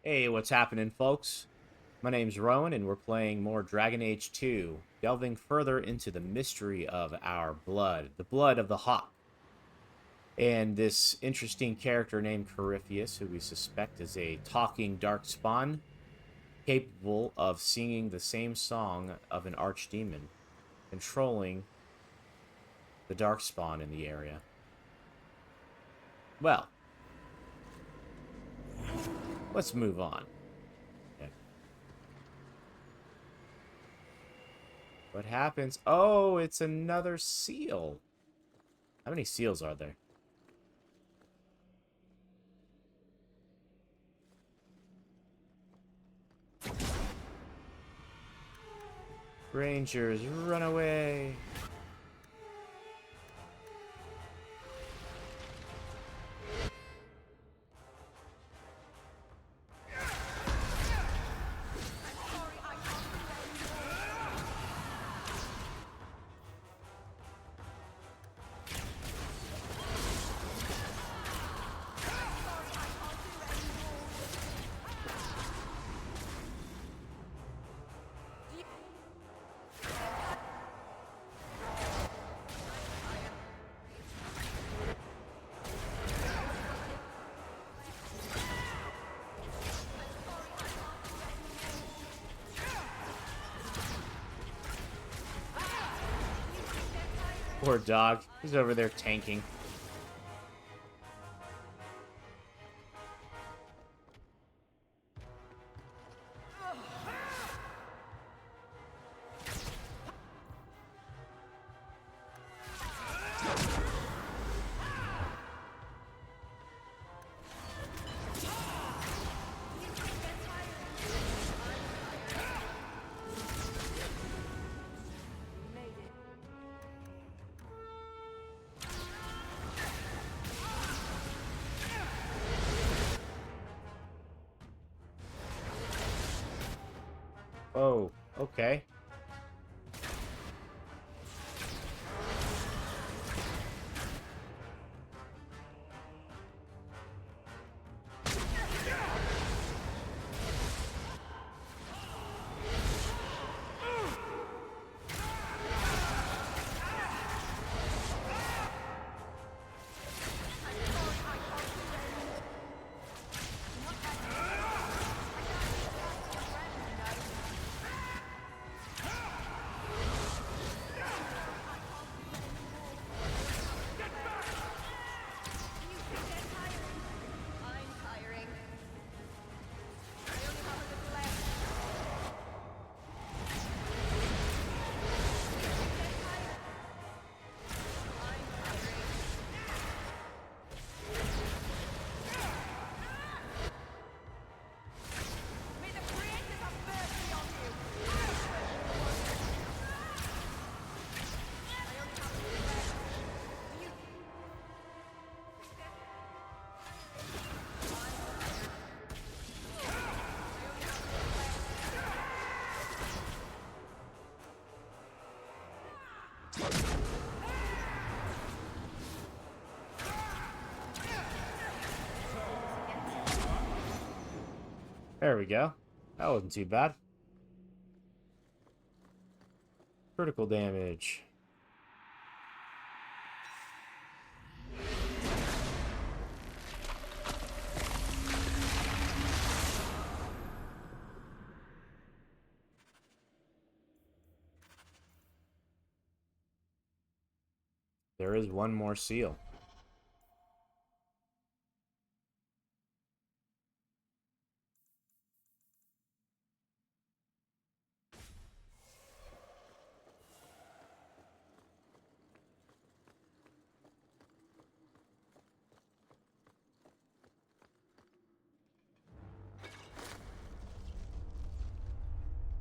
Hey, what's happening, folks? My name's Rowan, and we're playing more Dragon Age 2, delving further into the mystery of our blood, the blood of the Hawke, and this interesting character named Corypheus, who we suspect is a talking dark spawn, capable of singing the same song of an archdemon, controlling the dark spawn in the area. Well, let's move on. Okay. What happens? Oh, it's another seal. How many seals are there? Rangers, run away! Poor dog. He's over there tanking. Oh, okay. There we go. That wasn't too bad. Critical damage. There is one more seal.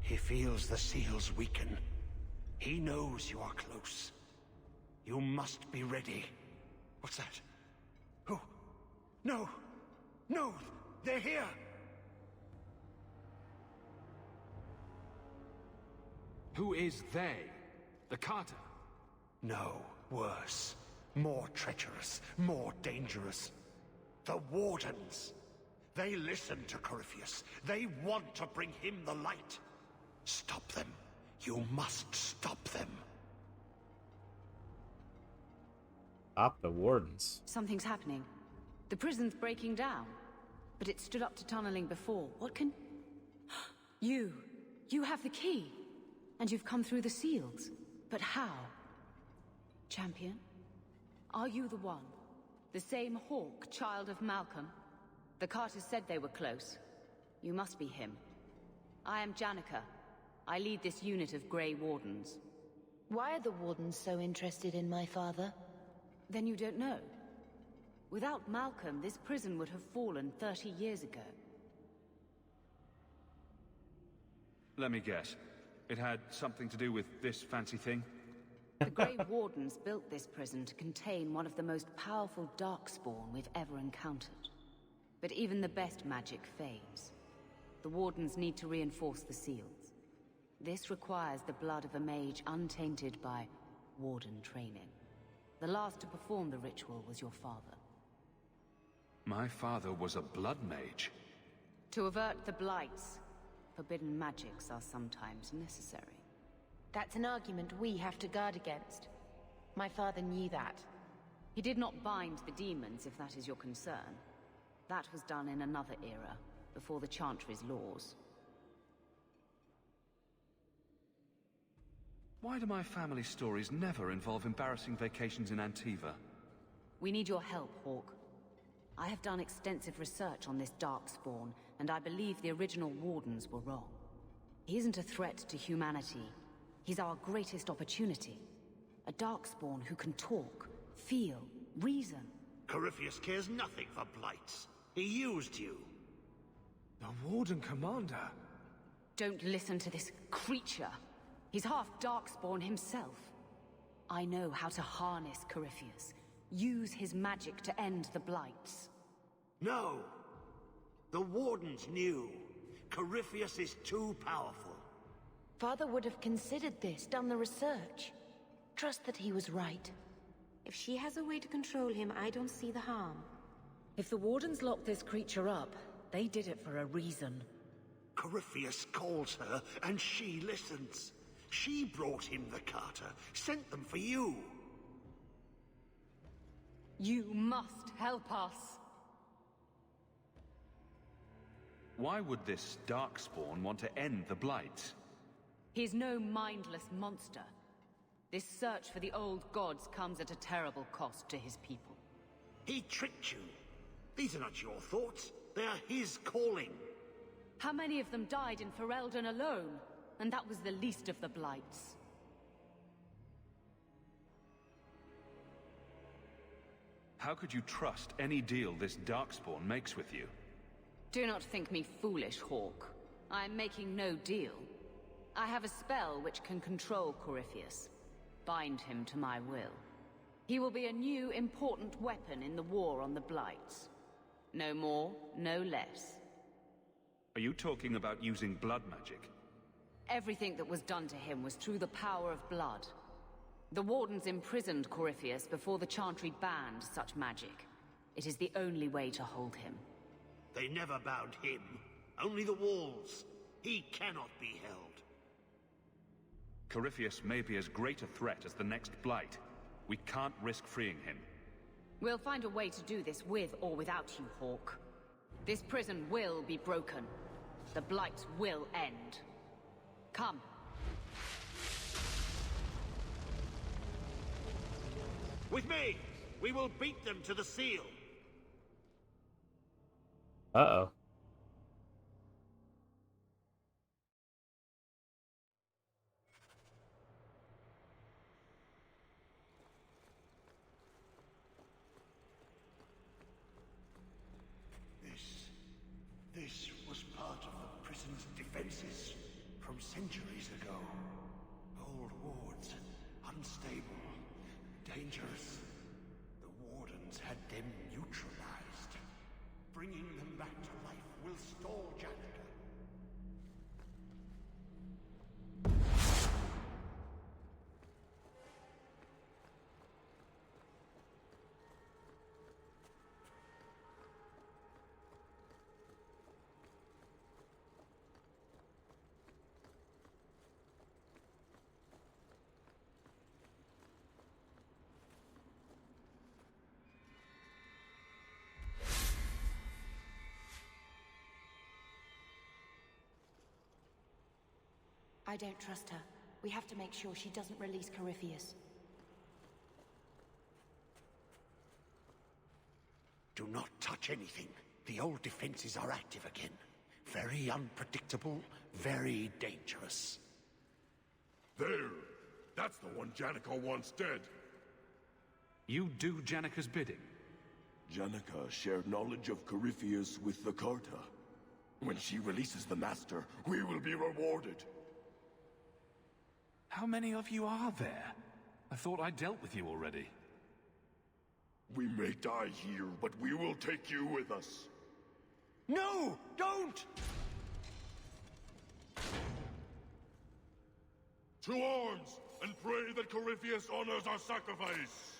He feels the seals weaken. He knows you are close. You must be ready. What's that? Who? No! No! They're here! Who is they? The Carter? No, worse. More treacherous, more dangerous. The Wardens. They listen to Corypheus. They want to bring him the light. Stop them. You must stop them. Stop the wardens. Something's happening. The prison's breaking down. But it stood up to tunneling before. What can... You have the key. And you've come through the seals. But how? Champion? Are you the one? The same Hawke, child of Malcolm? The Carters said they were close. You must be him. I am Janica. I lead this unit of Grey Wardens. Why are the Wardens so interested in my father? Then you don't know. Without Malcolm, this prison would have fallen 30 years ago. Let me guess. It had something to do with this fancy thing? The Grey Wardens built this prison to contain one of the most powerful Darkspawn we've ever encountered. But even the best magic fades. The Wardens need to reinforce the seals. This requires the blood of a mage untainted by Warden training. The last to perform the ritual was your father. My father was a blood mage. To avert the blights, forbidden magics are sometimes necessary. That's an argument we have to guard against. My father knew that. He did not bind the demons, if that is your concern. That was done in another era, before the Chantry's laws. Why do my family stories never involve embarrassing vacations in Antiva? We need your help, Hawke. I have done extensive research on this Darkspawn, and I believe the original Wardens were wrong. He isn't a threat to humanity. He's our greatest opportunity. A Darkspawn who can talk, feel, reason. Corypheus cares nothing for blights. He used you. The Warden Commander? Don't listen to this creature. He's half Darkspawn himself. I know how to harness Corypheus. Use his magic to end the blights. No! The Wardens knew. Corypheus is too powerful. Father would have considered this, done the research. Trust that he was right. If she has a way to control him, I don't see the harm. If the Wardens locked this creature up, they did it for a reason. Corypheus calls her, and she listens. She brought him the Carter, sent them for you. You must help us. Why would this Darkspawn want to end the Blights? He's no mindless monster. This search for the old gods comes at a terrible cost to his people. He tricked you. These are not your thoughts. They are his calling. How many of them died in Ferelden alone? And that was the least of the blights. How could you trust any deal this Darkspawn makes with you? Do not think me foolish, Hawke. I am making no deal. I have a spell which can control Corypheus. Bind him to my will. He will be a new, important weapon in the war on the Blights. No more, no less. Are you talking about using blood magic? Everything that was done to him was through the power of blood. The Wardens imprisoned Corypheus before the Chantry banned such magic. It is the only way to hold him. They never bound him. Only the walls. He cannot be held. Corypheus may be as great a threat as the next Blight. We can't risk freeing him. We'll find a way to do this with or without you, Hawke. This prison will be broken. The Blight will end. Come. With me! We will beat them to the seal! Uh-oh. This was part of the prison's defenses from centuries ago. Old wards, unstable, dangerous. The Wardens had them neutralized. Bringing them back to life will stall Janica. I don't trust her. We have to make sure she doesn't release Corypheus. Do not touch anything. The old defenses are active again. Very unpredictable, very dangerous. There! That's the one Janica wants dead. You do Janica's bidding? Janica shared knowledge of Corypheus with the Carta. When she releases the Master, we will be rewarded. How many of you are there? I thought I dealt with you already. We may die here, but we will take you with us. No! Don't! To arms, and pray that Corypheus honors our sacrifice!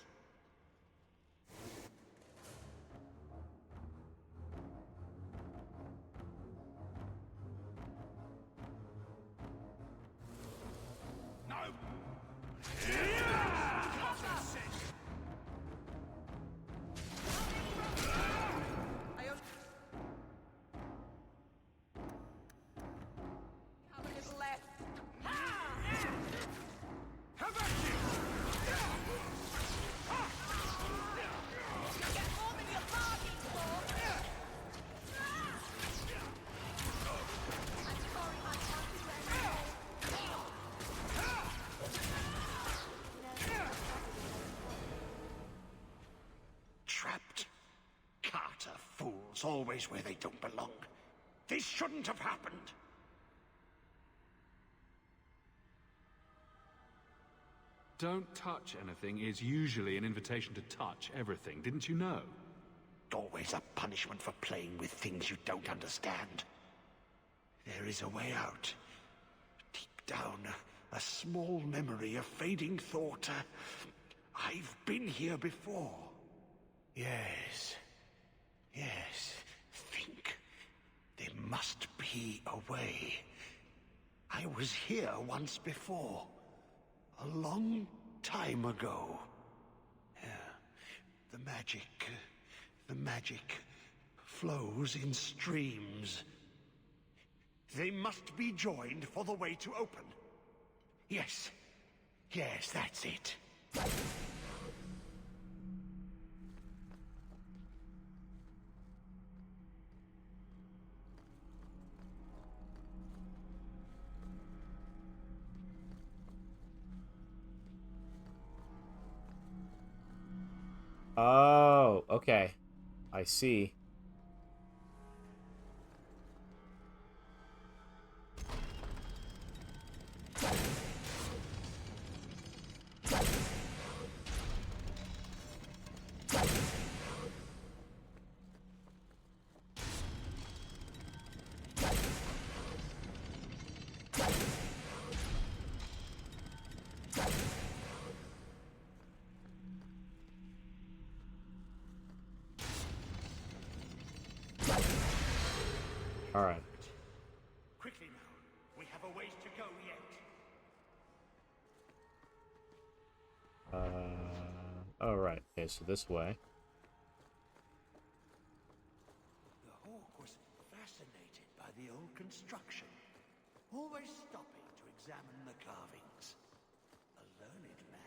Trapped. Carter fools, always where they don't belong. This shouldn't have happened. Don't touch anything is usually an invitation to touch everything, didn't you know? Always a punishment for playing with things you don't understand. There is a way out. Deep down, a small memory, a fading thought. I've been here before. Yes. Yes. Think. There must be a way. I was here once before. A long time ago. Yeah. The magic flows in streams. They must be joined for the way to open. Yes. Yes, that's it. Oh, okay. I see. All right. Quickly now. We have a ways to go yet. All right. Okay, so this way. The Hawke was fascinated by the old construction, always stopping to examine the carvings. A learned man.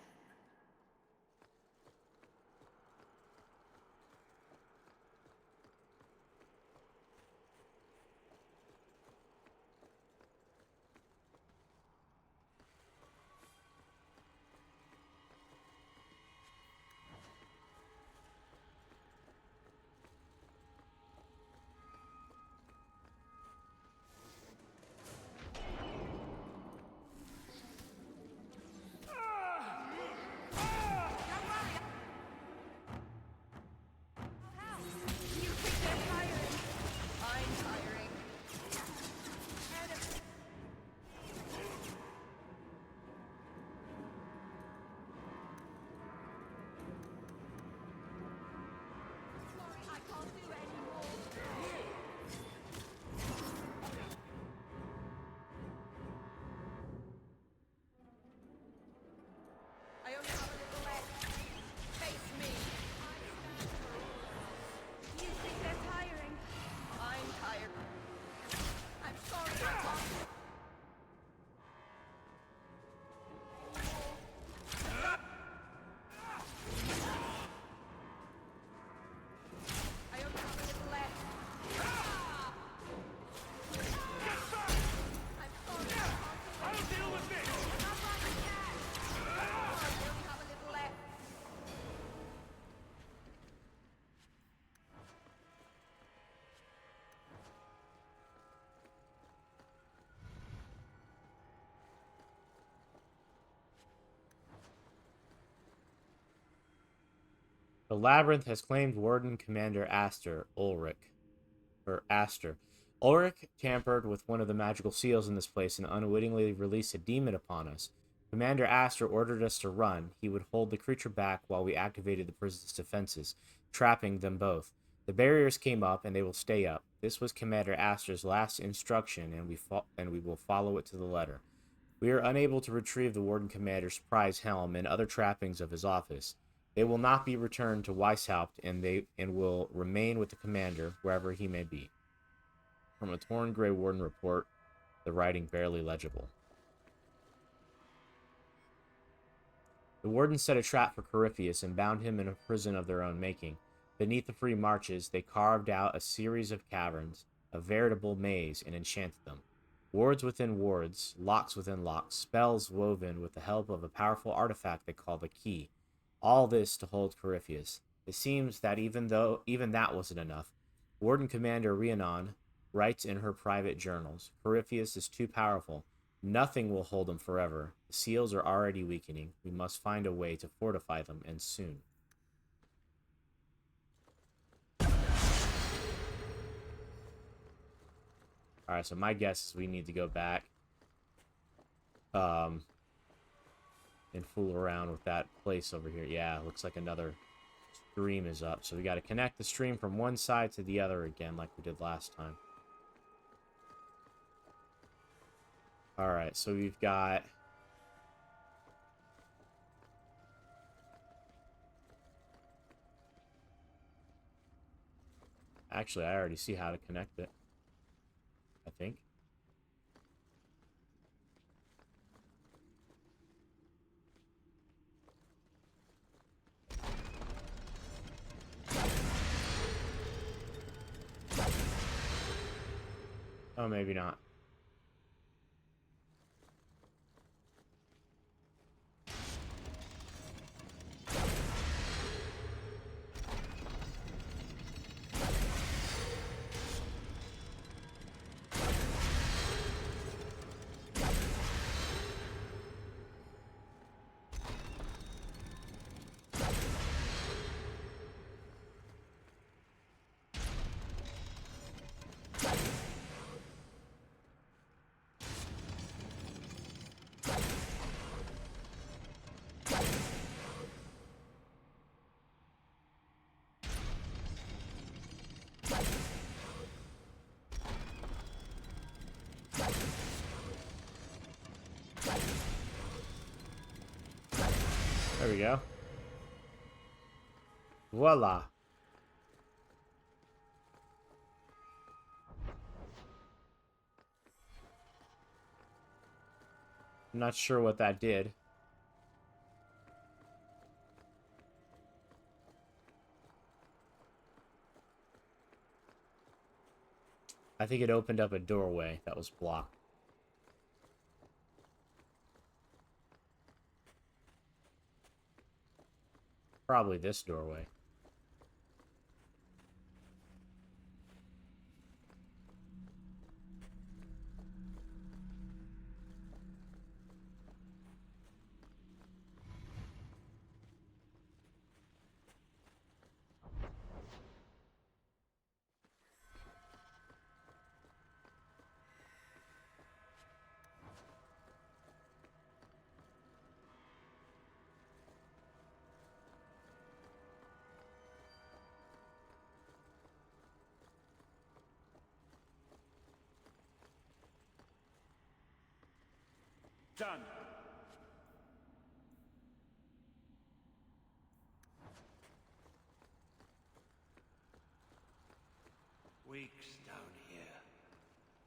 The labyrinth has claimed Warden Commander Aster. Ulrich tampered with one of the magical seals in this place and unwittingly released a demon upon us. Commander Aster ordered us to run. He would hold the creature back while we activated the prison's defenses, trapping them both. The barriers came up, and they will stay up. This was Commander Aster's last instruction, and we will follow it to the letter. We are unable to retrieve the Warden Commander's prize helm and other trappings of his office. They will not be returned to Weishaupt, and will remain with the commander wherever he may be. From a torn Grey Warden report, the writing barely legible. The Warden set a trap for Corypheus and bound him in a prison of their own making. Beneath the free marches, they carved out a series of caverns, a veritable maze, and enchanted them. Wards within wards, locks within locks, spells woven with the help of a powerful artifact they call the Key. All this to hold Corypheus. It seems that even that wasn't enough. Warden Commander Rhiannon writes in her private journals, Corypheus is too powerful. Nothing will hold him forever. The seals are already weakening. We must find a way to fortify them, and soon. Alright, so my guess is we need to go back and fool around with that place over here. Yeah, looks like another stream is up. So we got to connect the stream from one side to the other again like we did last time. Alright, so we've got... Actually, I already see how to connect it. I think. Oh, maybe not. There we go. Voila. I'm not sure what that did. I think it opened up a doorway that was blocked. Probably this doorway. Done. Weeks down here,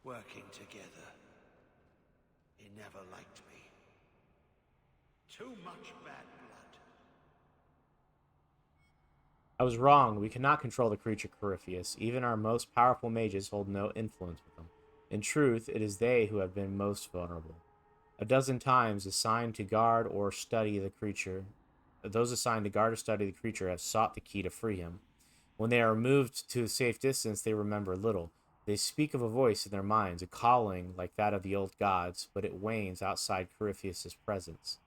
working together. He never liked me. Too much bad blood. I was wrong. We cannot control the creature Corypheus. Even our most powerful mages hold no influence with them. In truth, it is they who have been most vulnerable. A dozen times assigned to guard or study the creature, those assigned to guard or study the creature have sought the key to free him. When they are removed to a safe distance, they remember little. They speak of a voice in their minds, a calling like that of the old gods, but it wanes outside Corypheus' presence.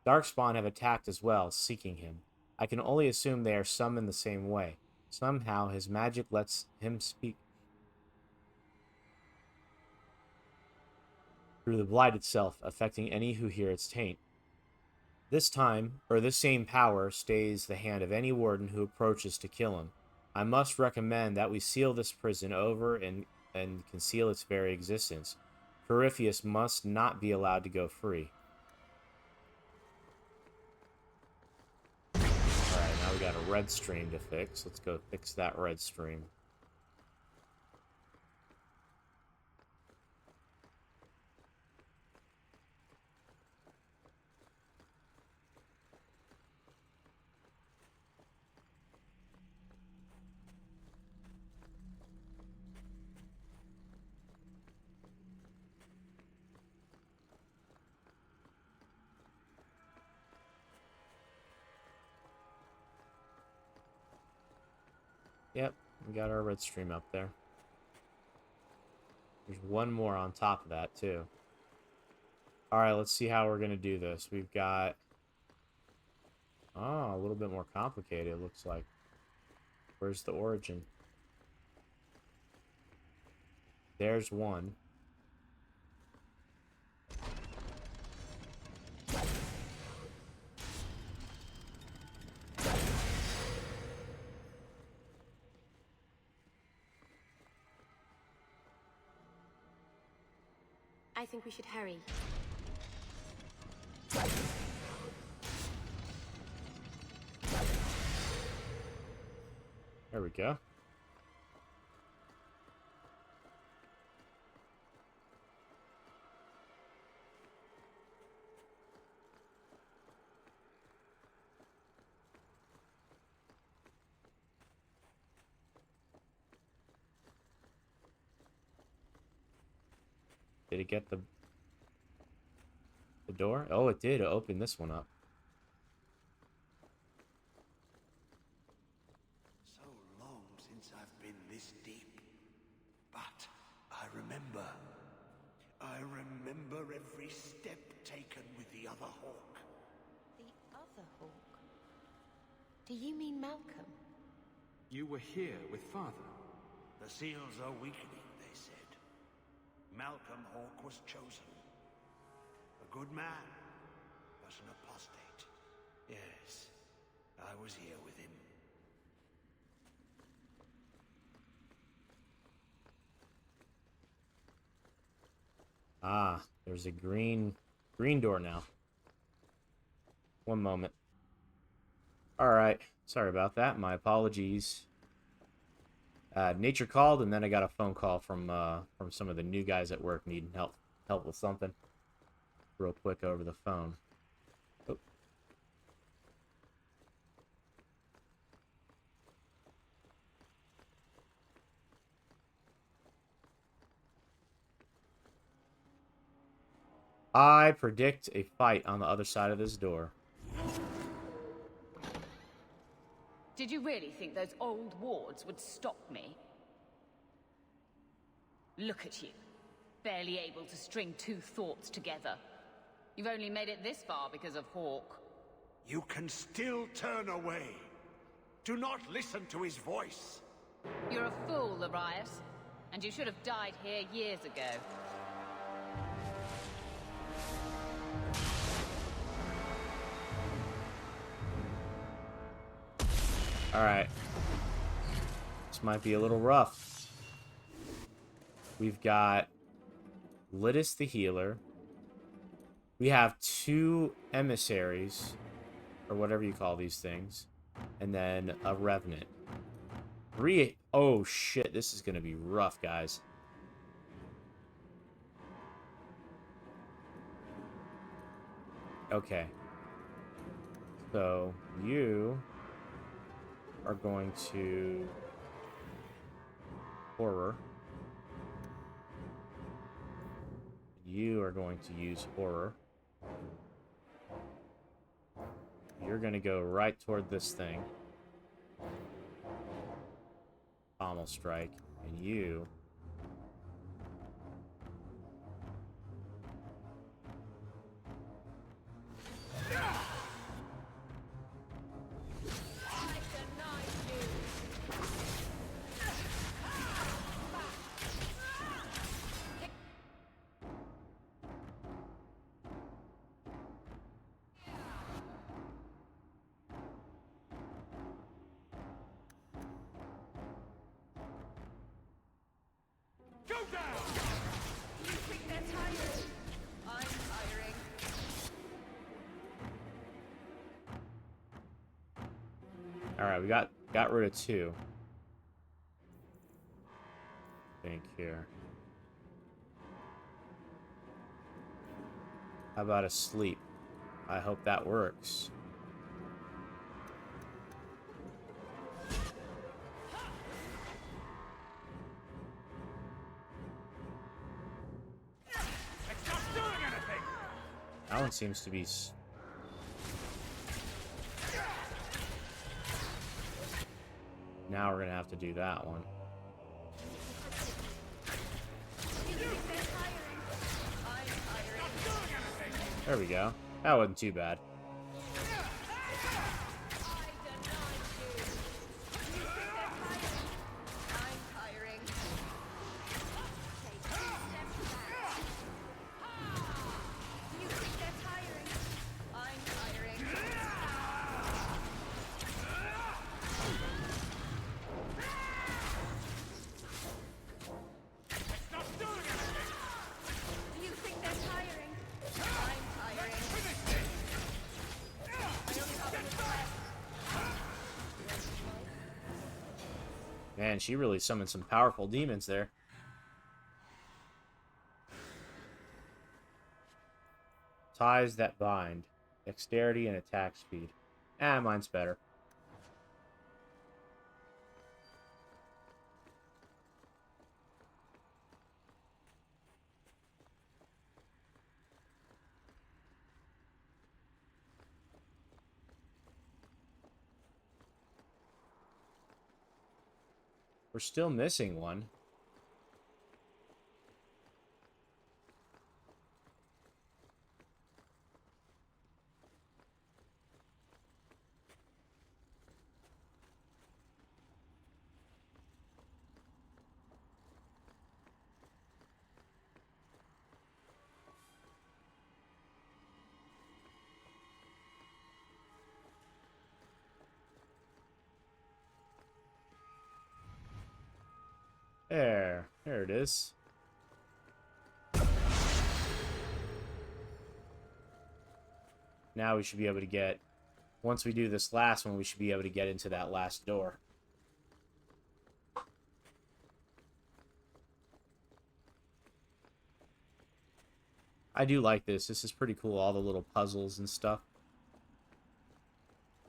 Darkspawn have attacked as well, seeking him. I can only assume they are summoned the same way. Somehow, his magic lets him speak through the blight itself, affecting any who hear its taint. This same power stays the hand of any warden who approaches to kill him. I must recommend that we seal this prison over and conceal its very existence. Corypheus must not be allowed to go free. Alright, now we got a red stream to fix. Let's go fix that red stream. Yep, we got our red stream up there. There's one more on top of that, too. Alright, let's see how we're going to do this. We've got... Oh, a little bit more complicated, it looks like. Where's the origin? There's one. I think we should hurry. There we go. Did it get the door? Oh, it did. It opened this one up. So long since I've been this deep. But I remember every step taken with the other Hawke. The other Hawke? Do you mean Malcolm? You were here with Father. The seals are weakening, they said. Malcolm Hawke was chosen. A good man, but an apostate. Yes, I was here with him. Ah, there's a green door now. One moment. Alright, sorry about that. My apologies. Nature called, and then I got a phone call from some of the new guys at work needing help with something. Real quick over the phone. Oh. I predict a fight on the other side of this door. Did you really think those old wards would stop me? Look at you, barely able to string two thoughts together. You've only made it this far because of Hawke. You can still turn away. Do not listen to his voice. You're a fool, Arias, and you should have died here years ago. Alright. This might be a little rough. We've got Lidus the healer. We have 2 emissaries, or whatever you call these things, and then a revenant. 3... Oh shit, this is gonna be rough, guys. Okay. So, you are going to horror. You are going to use horror. You're going to go right toward this thing. Pommel strike. And you... Alright, we got rid of 2. I think here. How about a sleep? I hope that works. That one seems to be... Now we're gonna have to do that one. There we go. That wasn't too bad. Man, she really summoned some powerful demons there. Ties that bind. Dexterity and attack speed. Ah, mine's better. We're still missing one. There it is. Now we should be able to get, once we do this last one, we should be able to get into that last door. I do like this. This is pretty cool, all the little puzzles and stuff.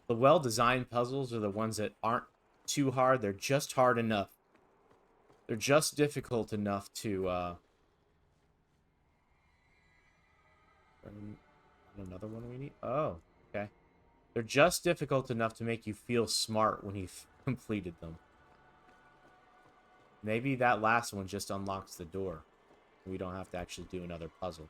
The well-designed puzzles are the ones that aren't too hard. They're just hard enough. They're just difficult enough to, another one we need? Oh, okay. They're just difficult enough to make you feel smart when you've completed them. Maybe that last one just unlocks the door. We don't have to actually do another puzzle.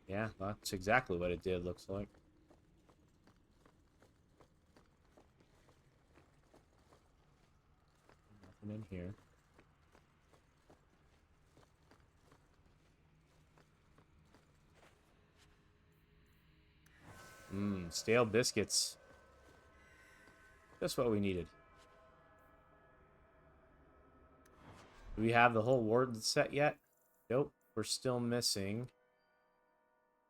Yeah, that's exactly what it did, looks like. Nothing in here. Stale biscuits. Just what we needed. Do we have the whole warden set yet? Nope, we're still missing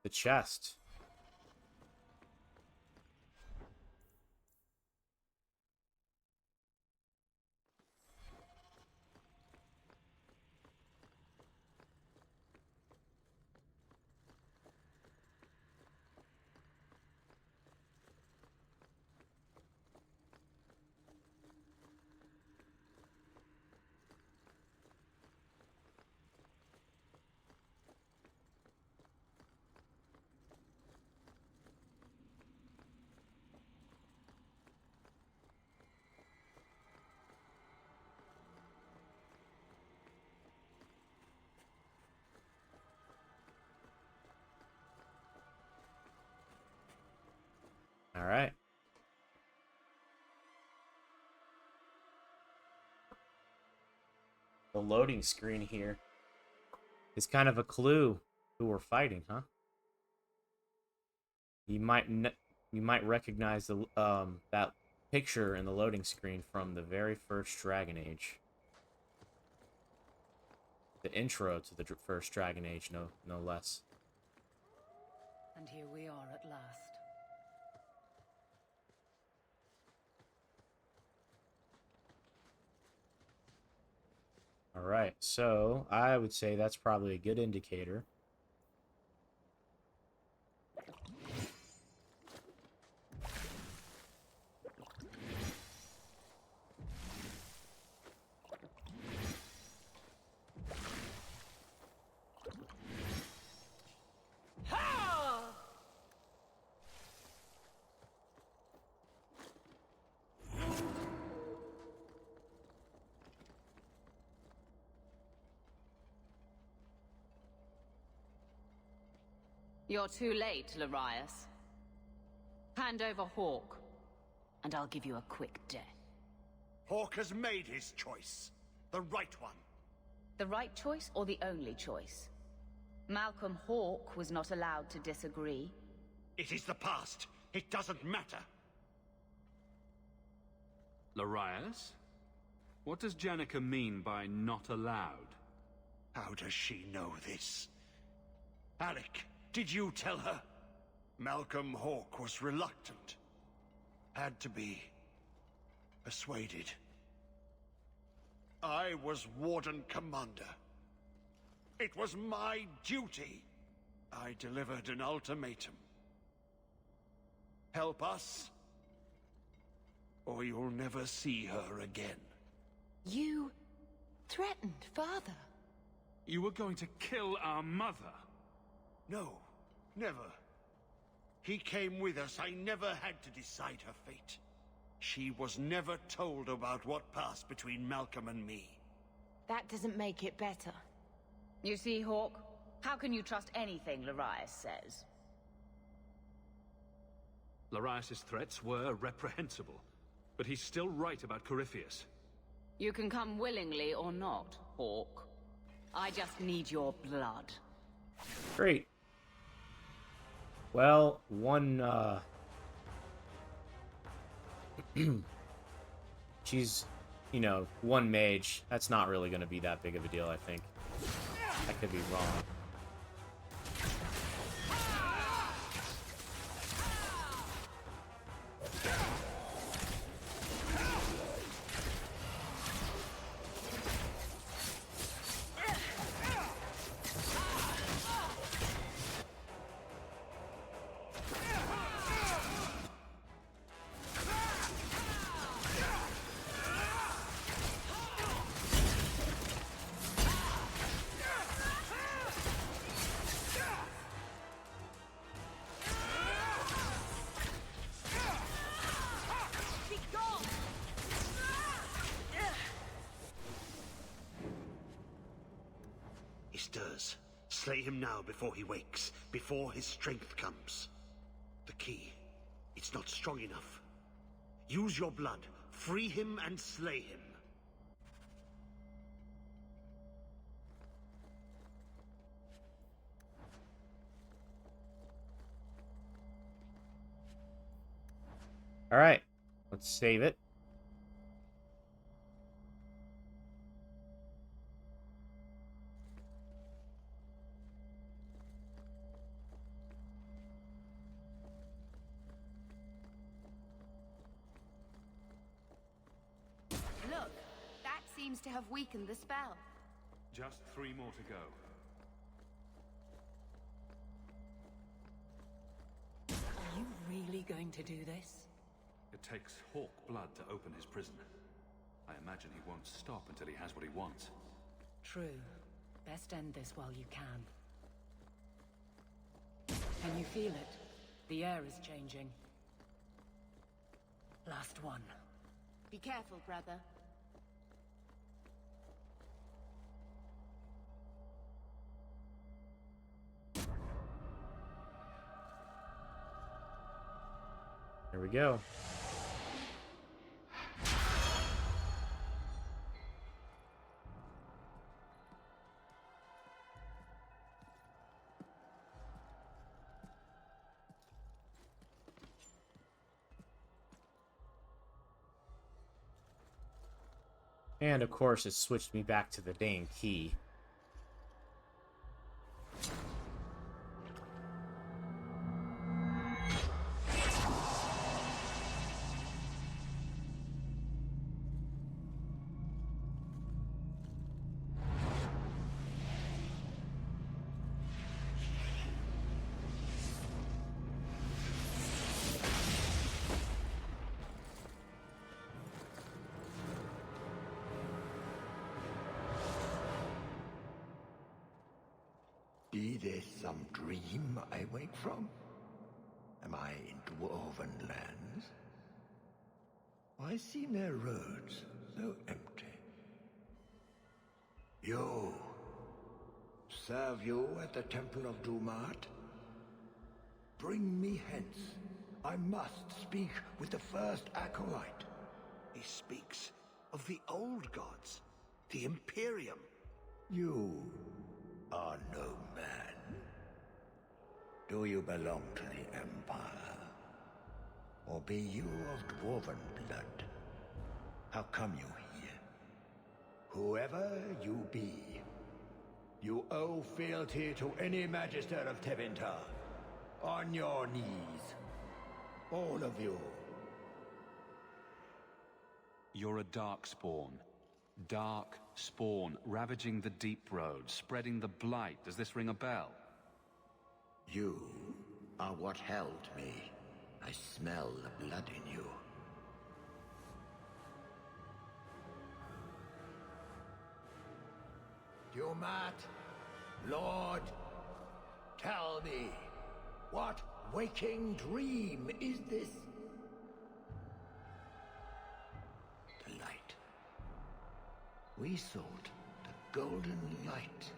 the chest. All right. The loading screen here is kind of a clue who we're fighting, huh? You might You might recognize the that picture in the loading screen from the very first Dragon Age. The intro to the first Dragon Age, no less. And here we are at last. All right, so I would say that's probably a good indicator. You're too late, Larius. Hand over Hawke, and I'll give you a quick death. Hawke has made his choice. The right one. The right choice or the only choice? Malcolm Hawke was not allowed to disagree. It is the past. It doesn't matter. Larius? What does Janica mean by not allowed? How does she know this? Alec, did you tell her? Malcolm Hawke was reluctant. Had to be persuaded. I was Warden Commander. It was my duty. I delivered an ultimatum. Help us, or you'll never see her again. You threatened Father. You were going to kill our mother. No, never. He came with us. I never had to decide her fate. She was never told about what passed between Malcolm and me. That doesn't make it better. You see, Hawke? How can you trust anything Larius says? Larius's threats were reprehensible, but he's still right about Corypheus. You can come willingly or not, Hawke. I just need your blood. Great. Well, she's, you know, one mage. That's not really going to be that big of a deal, I think. I could be wrong. He stirs. Slay him now before he wakes, before his strength comes. The key. It's not strong enough. Use your blood. Free him and slay him. All right, let's save it. Look, that seems to have weakened the spell. Just 3 more to go. Are you really going to do this? It takes Hawke blood to open his prison. I imagine he won't stop until he has what he wants. True. Best end this while you can. Can you feel it? The air is changing. Last one. Be careful, brother. There we go. And of course, it switched me back to the dang key. Be this some dream I wake from? Am I in dwarven lands? Why seem their roads so empty? You! Serve you at the Temple of Dumat? Bring me hence. I must speak with the first acolyte. He speaks of the old gods, the Imperium. You are no man. Do you belong to the Empire? Or be you of dwarven blood? How come you here? Whoever you be, you owe fealty to any Magister of Tevinter. On your knees. All of you. You're a darkspawn. Dark spawn, ravaging the deep road, spreading the blight. Does this ring a bell? You are what held me. I smell the blood in you. Dumat, Lord, tell me, what waking dream is this? The light. We sought the golden light.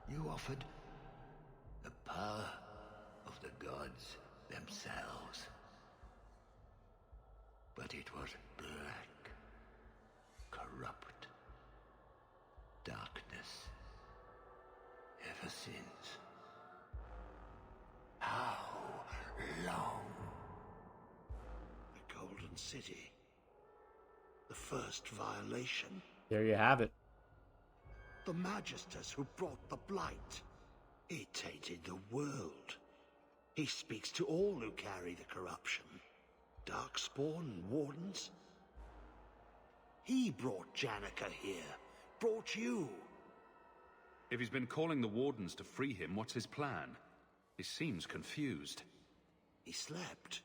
You offered the power of the gods themselves. But it was black, corrupt, darkness, ever since. How long? The Golden City. The first violation. There you have it. The Magisters who brought the blight. He tainted the world. He speaks to all who carry the corruption. Darkspawn and Wardens. He brought Janica here. Brought you. If he's been calling the Wardens to free him, what's his plan? He seems confused. He slept.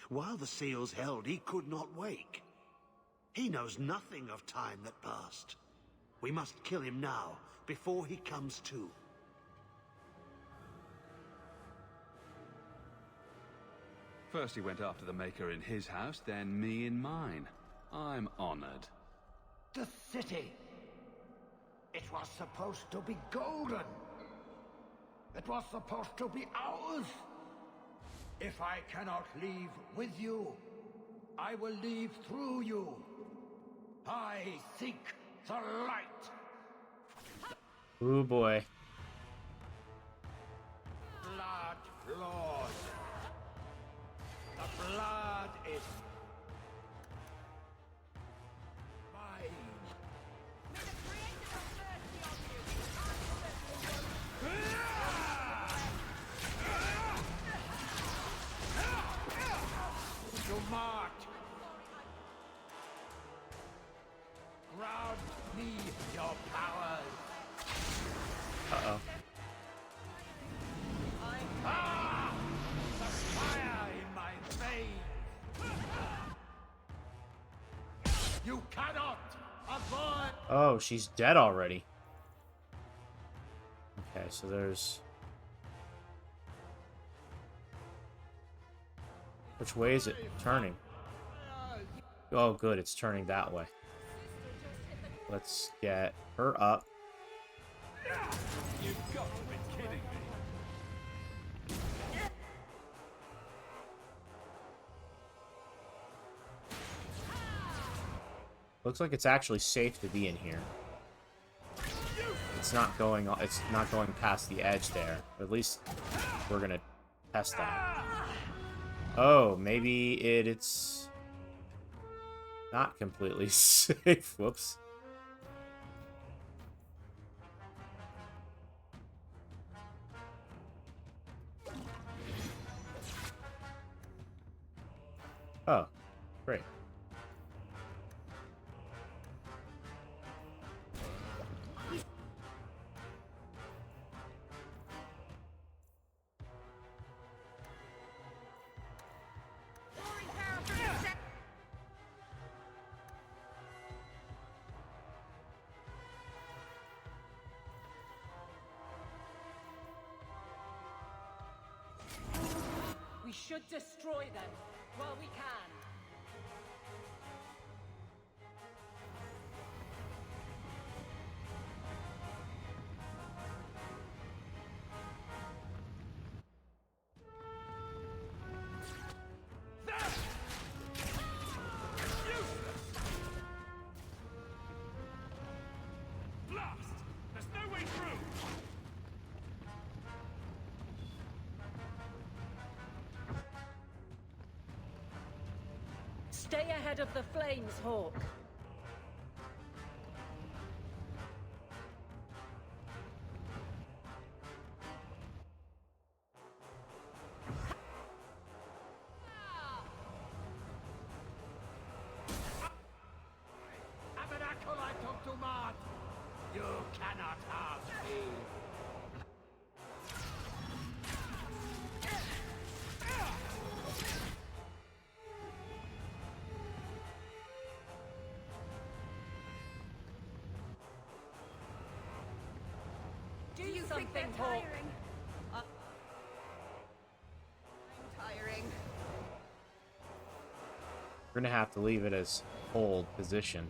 While the seals held, he could not wake. He knows nothing of time that passed. We must kill him now, before he comes to. First he went after the Maker in his house, then me in mine. I'm honored. The city! It was supposed to be golden! It was supposed to be ours! If I cannot leave with you, I will leave through you. I seek the light! Ooh boy. Blood Lord! The blood is mine! Dumat! Grant me your powers! Uh-oh. Ah! The fire in my veins! You cannot avoid! Oh, she's dead already. Okay, so there's... Which way is it turning? Oh, good, it's turning that way. Let's get her up. You've got to be kidding me. Looks like it's actually safe to be in here. It's not going past the edge there. At least we're gonna test that. Oh, maybe it's... not completely safe. Whoops. Oh, great. We should destroy them while we can. Blast! There's no way through! Stay ahead of the flames, Hawke. You cannot harm me! Do you something, Hawke. I'm tiring. We're gonna have to leave it as hold position.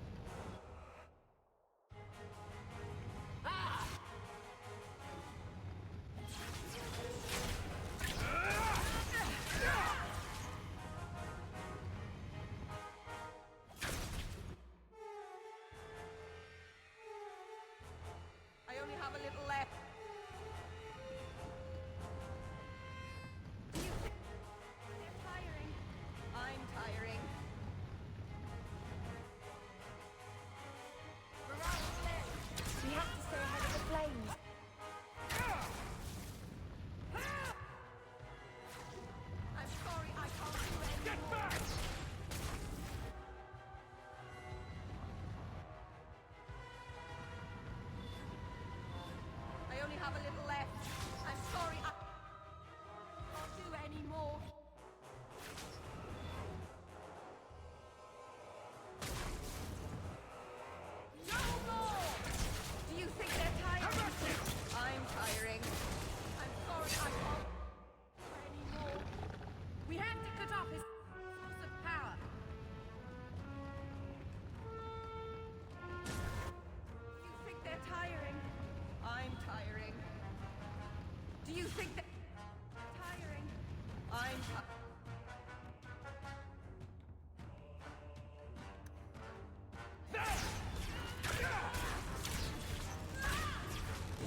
I only have a little left. They're tiring. I'm tiring. We have to stay ahead of the flames. I'm sorry, I can't do anything. Get back! I only have a little left. I'm sorry, I can't do any more. No more! Do you think they're tired? I'm tiring. I'm sorry, I can't do any more. We have to cut off his source of power. You think they're tiring? I'm tiring. Do you think they're tiring? I'm tiring. Do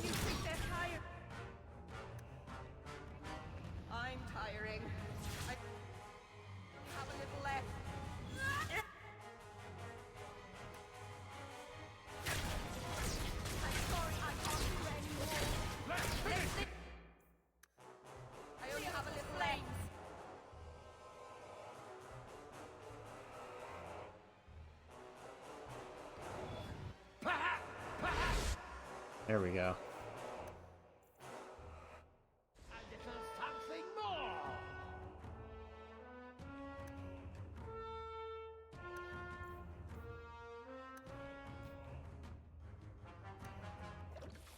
you think they're tired? I'm tiring. I have a little left. I'm sorry, I can't do any more. I only have a little left. There we go. A little something more!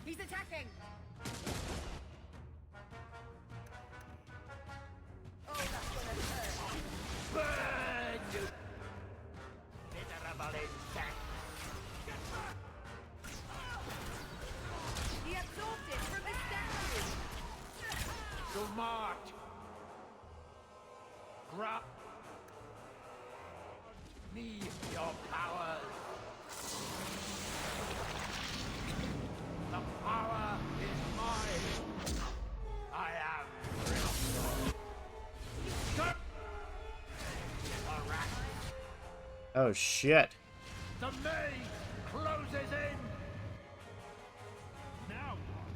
He's attacking! Oh, that's gonna hurt. Burn, you miserable insect! He absorbed it from his statue! To march! Grab me your powers! The power is mine! I am... Stop! The rat! Oh Oh, shit. The maze closes in! Now what?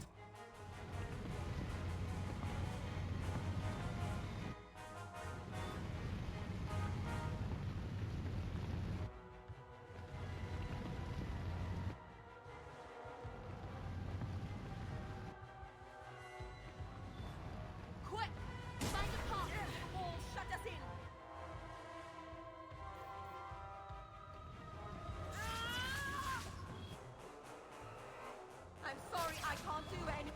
Quick! Find a path! All shut us in! I'm sorry, I can't do any.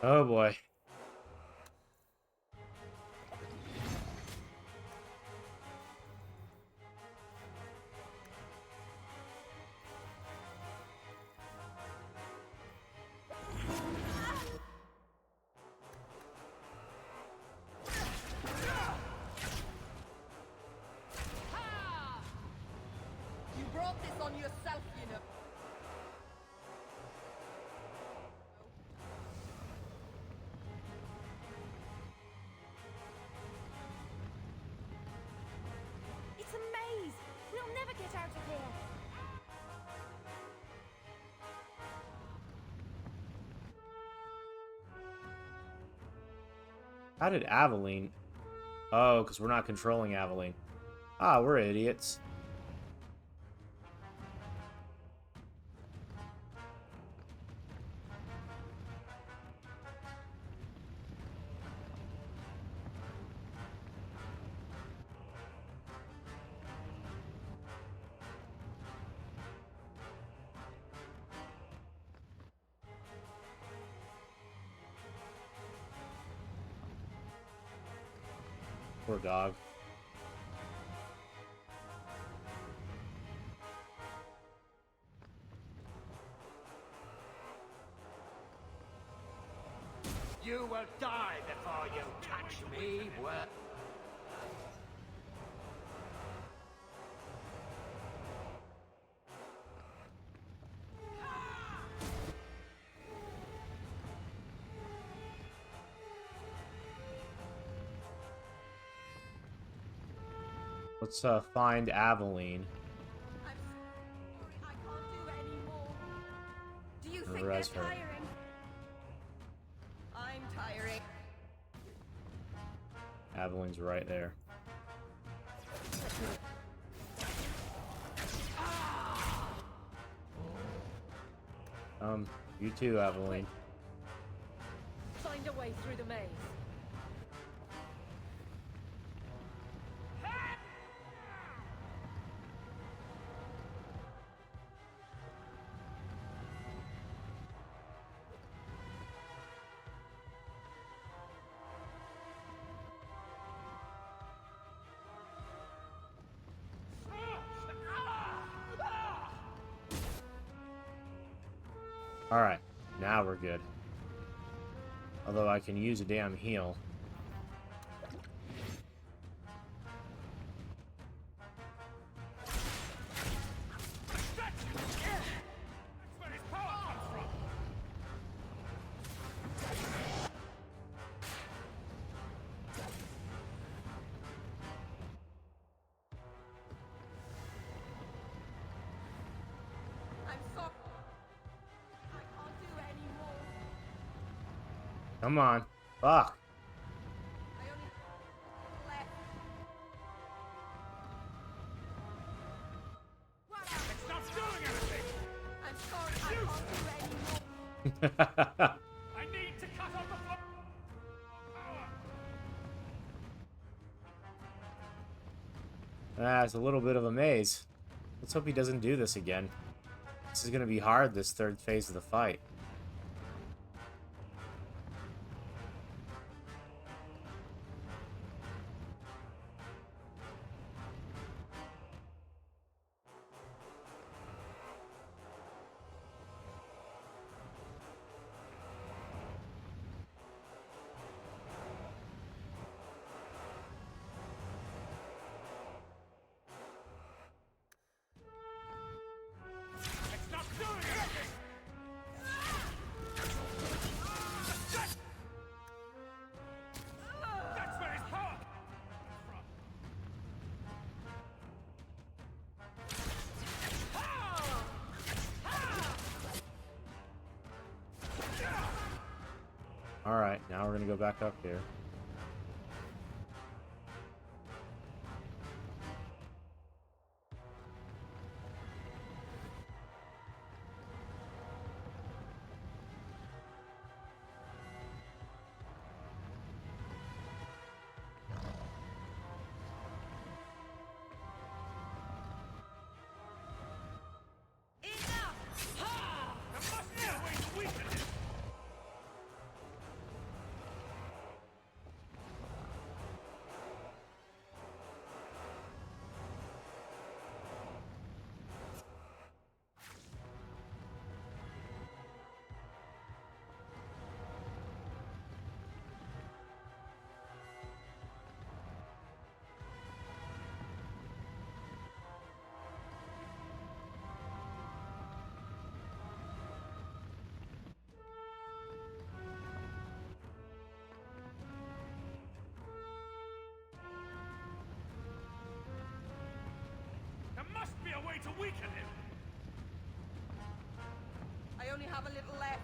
Oh, boy. You brought this on yourself, you know. It's a maze! We'll never get out of here! How did Aveline... Oh, because we're not controlling Aveline. Ah, we're idiots. Poor dog. You will die before you touch me, worm. Let's find Aveline. I'm sorry, I can't do any more. Do you And think res they're her. tiring? I'm tiring. Aveline's right there. You too, Aveline. Find a way through the maze. Alright, now we're good. Although I can use a damn heal. I'm sorry. I can't do any more. Come on. Fuck. I only left. It's not doing anything! I'm sorry, I can't do any more. I need to cut off the flow! It's a little bit of a maze. Let's hope he doesn't do this again. This is gonna be hard, this third phase of the fight. It's not doing anything! Now we're gonna go back up here. There must be a way to weaken him! I only have a little left.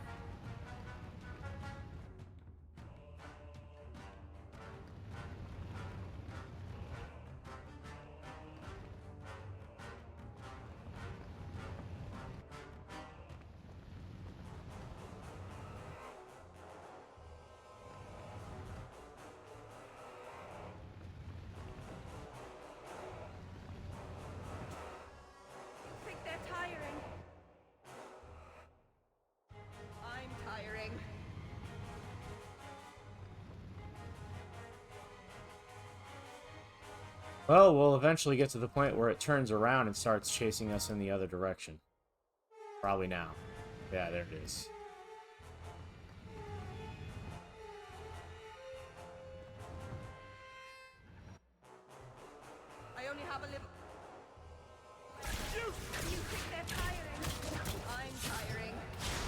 I think they're tiring. I'm tiring. Well, we'll eventually get to the point where it turns around and starts chasing us in the other direction. Probably now. Yeah, there it is. I only have a little. You think they're tiring? I'm tiring.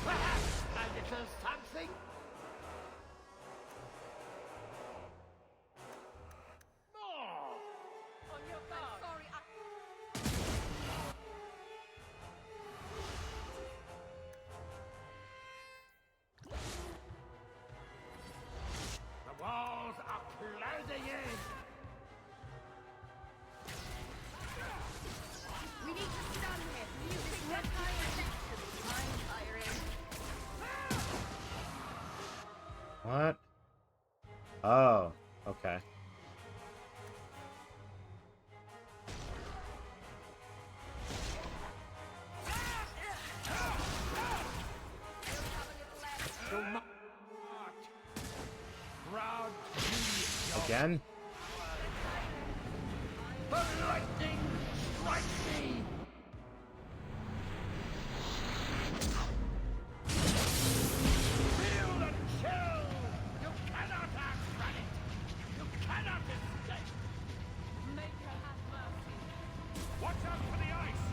Perhaps a little something? More! On your guard. I'm sorry. The walls are closing in! We need to stun him. You think they're tiring? I'm tiring. What? Oh, okay. Proud Again? the lightning strikes me! Feel the chill! You cannot outrun it! You cannot escape! Make her have mercy. Watch out for the ice!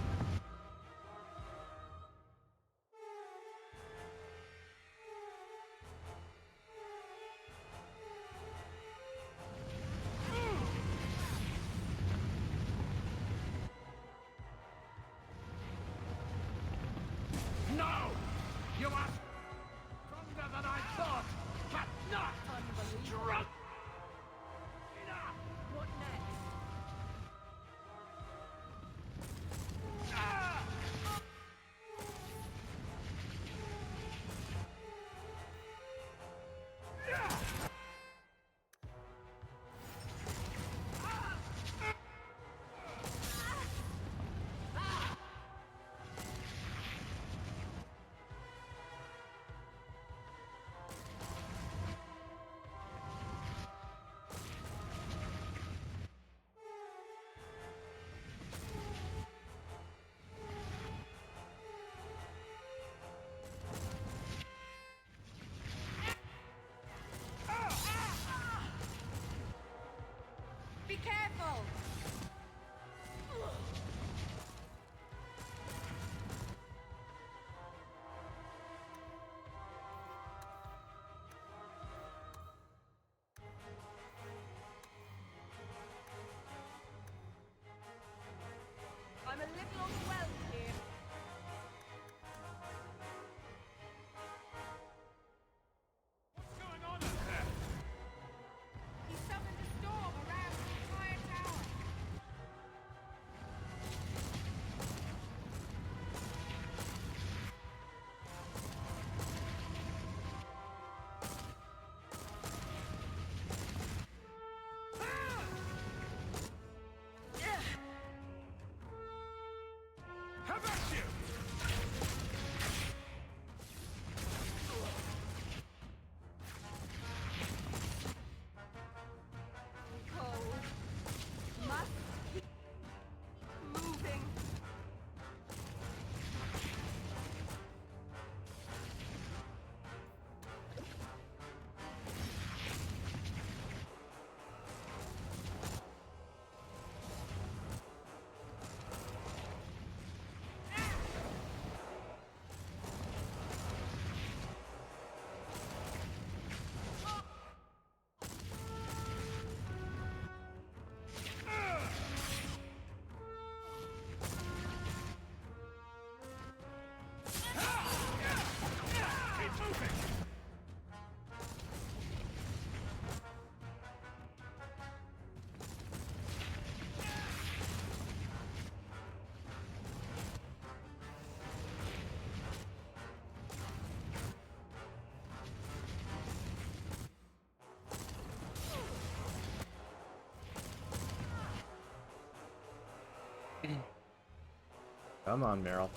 Come on, Meryl.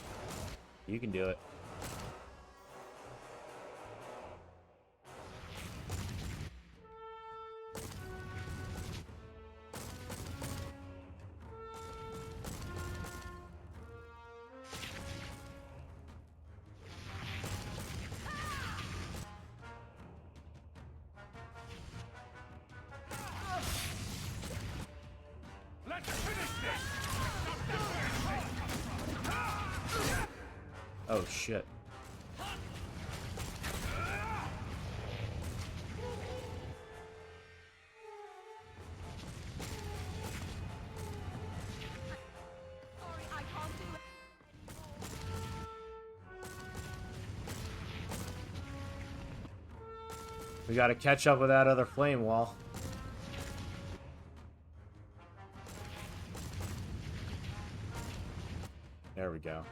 You can do it. Let's finish this! Oh, shit. Sorry, I can't do it We gotta catch up with that other flame wall. There we go.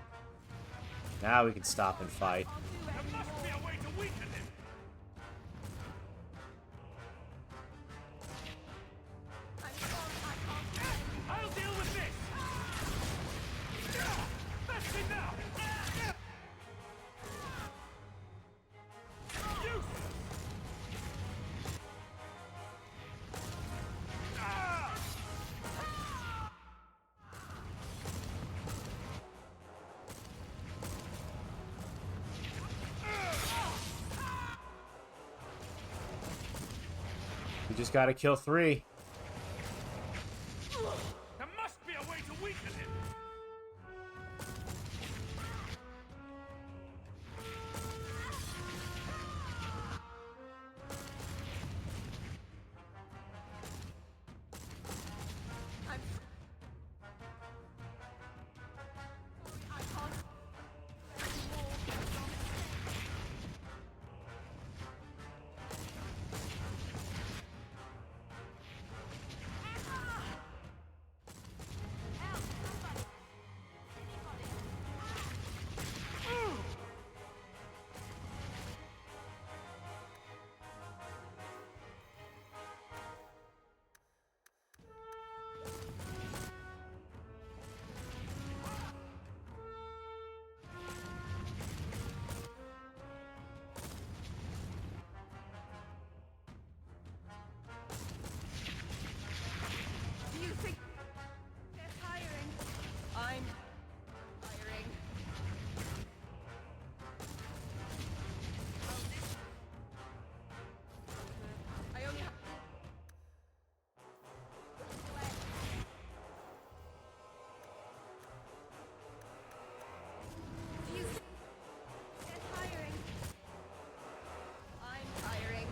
Now we can stop and fight. There must be a way to weaken him! I'm sorry, I can't do it. I'll deal with this! That's enough! Useless! We just gotta kill 3. There must be a way to weaken him! I'm sorry, I can't anymore. Do you think they're tiring? I'm tiring. I only have... Do you think they're tiring? I'm tiring.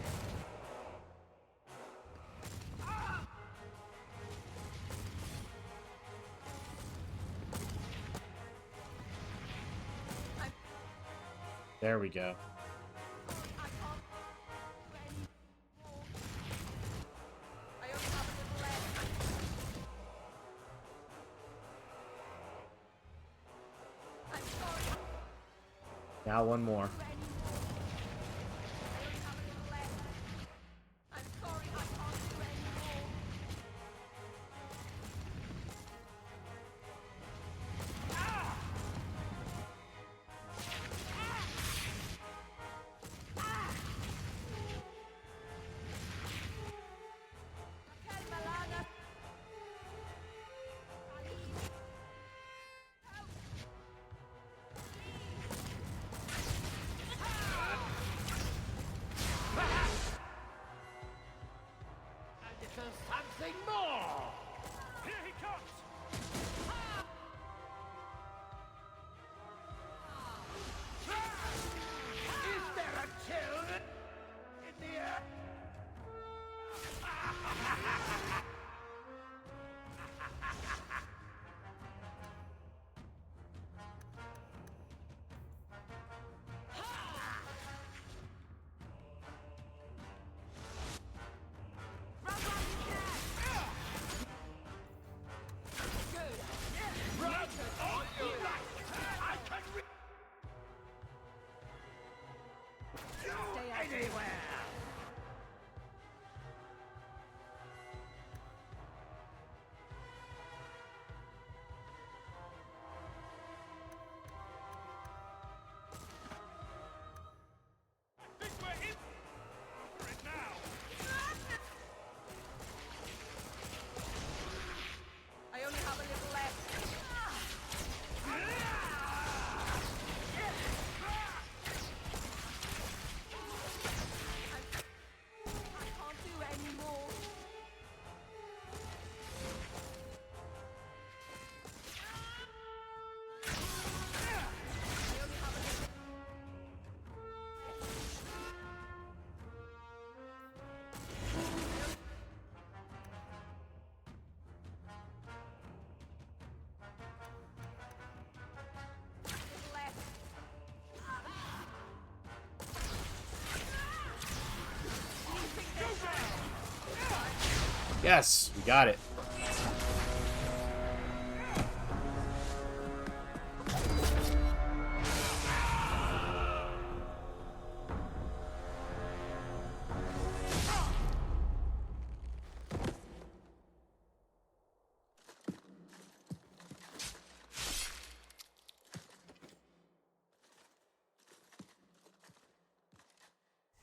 There we go. I can't do anymore. I only have a little left. I'm sorry. Now one more. Do anymore. I only have a little left. I'm sorry, I can't do anymore. Okay, Malana. Something more! Here he comes! Is there a chill in the air? Run while you can! Yes, we got it.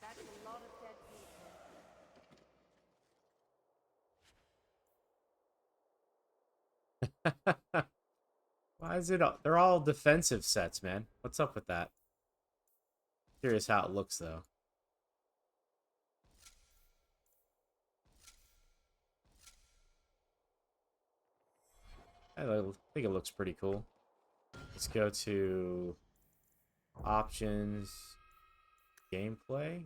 That's a lot of dead people. Why is it? They're all defensive sets, man. What's up with that? Curious how it looks, though. I think it looks pretty cool. Let's go to options, gameplay.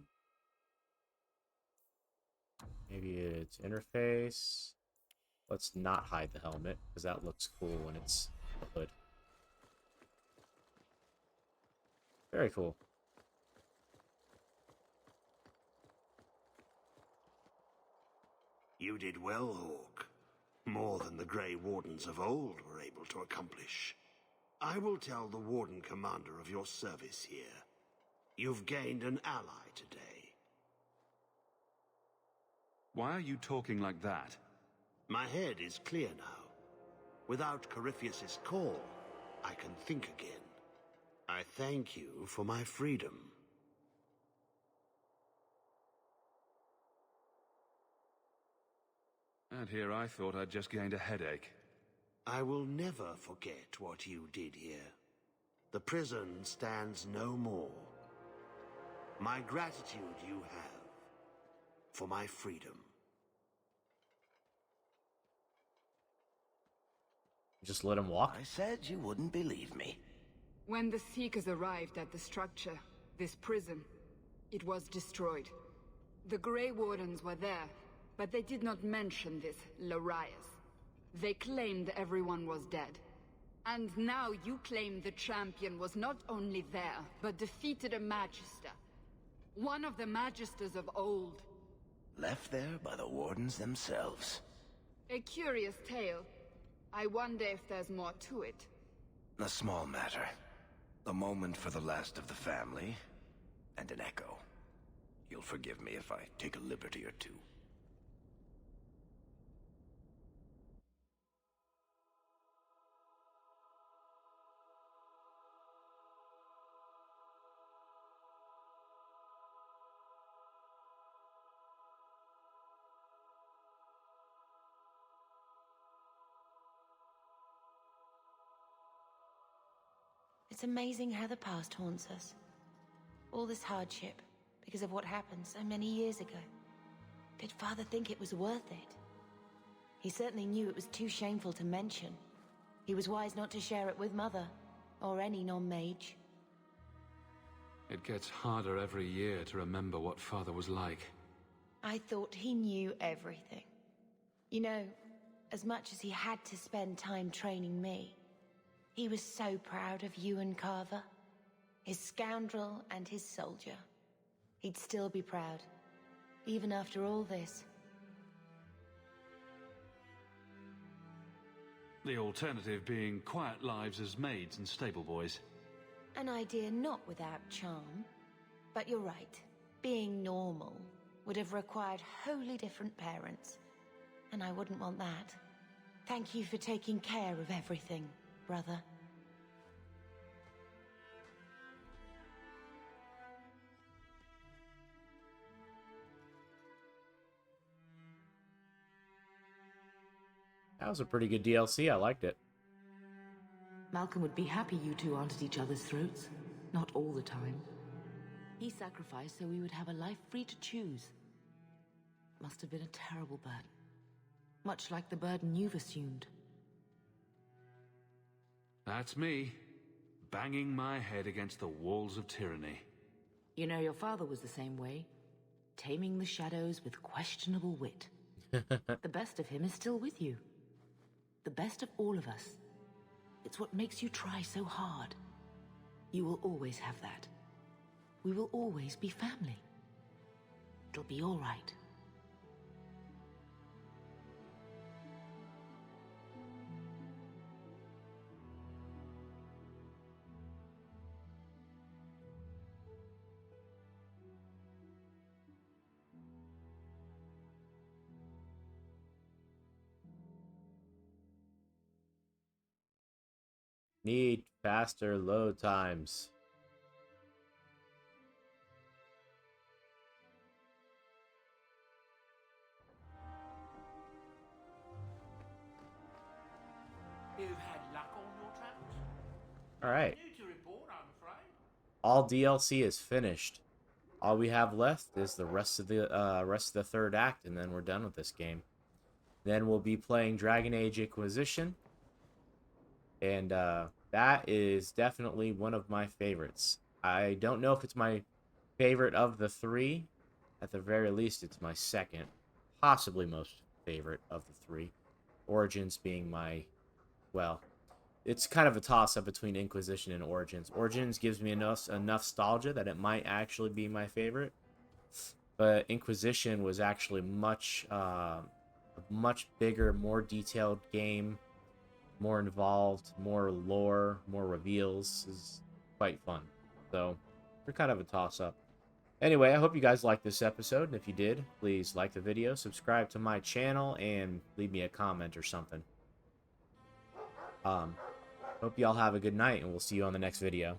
Maybe it's interface. Let's not hide the helmet, because that looks cool when it's the hood. Very cool. You did well, Hawke. More than the Grey Wardens of old were able to accomplish. I will tell the Warden Commander of your service here. You've gained an ally today. Why are you talking like that? My head is clear now. Without Corypheus' call, I can think again. I thank you for my freedom. And here I thought I'd just gained a headache. I will never forget what you did here. The prison stands no more. My gratitude you have for my freedom. Just let him walk. I said you wouldn't believe me. When the Seekers arrived at the structure, this prison, it was destroyed. The Grey Wardens were there, but they did not mention this Larias. They claimed everyone was dead. And now you claim the champion was not only there, but defeated a Magister. One of the Magisters of old. Left there by the Wardens themselves. A curious tale. I wonder if there's more to it. A small matter. A moment for the last of the family, and an echo. You'll forgive me if I take a liberty or two. It's amazing how the past haunts us. All this hardship, because of what happened so many years ago. Did Father think it was worth it? He certainly knew it was too shameful to mention. He was wise not to share it with Mother, or any non-mage. It gets harder every year to remember what Father was like. I thought he knew everything. You know, as much as he had to spend time training me, he was so proud of you and Carver. His scoundrel and his soldier. He'd still be proud, even after all this. The alternative being quiet lives as maids and stable boys. An idea not without charm. But you're right. Being normal would have required wholly different parents. And I wouldn't want that. Thank you for taking care of everything, brother. That was a pretty good DLC. I liked it. Malcolm would be happy you two aren't at each other's throats. Not all the time. He sacrificed so we would have a life free to choose. Must have been a terrible burden. Much like the burden you've assumed. That's me, banging my head against the walls of tyranny. You know, your father was the same way. Taming the shadows with questionable wit. The best of him is still with you. The best of all of us. It's what makes you try so hard. You will always have that. We will always be family. It'll be all right. Need faster load times. You've had luck on your travels? All right. New to report, I'm afraid. All DLC is finished. All we have left is the rest of the third act, and then we're done with this game. Then we'll be playing Dragon Age Inquisition, and that is definitely one of my favorites. I don't know if it's my favorite of the three. At the very least, it's my second, possibly most favorite of the three. Origins being my, well, it's kind of a toss-up between Inquisition and Origins. Origins gives me enough nostalgia that it might actually be my favorite, but Inquisition was actually a much bigger, more detailed game, more involved, more lore, more reveals. Is quite fun. So they're kind of a toss-up. Anyway, I hope you guys liked this episode, and if you did, please like the video, subscribe to my channel, and leave me a comment or something. Hope y'all have a good night, and we'll see you on the next video.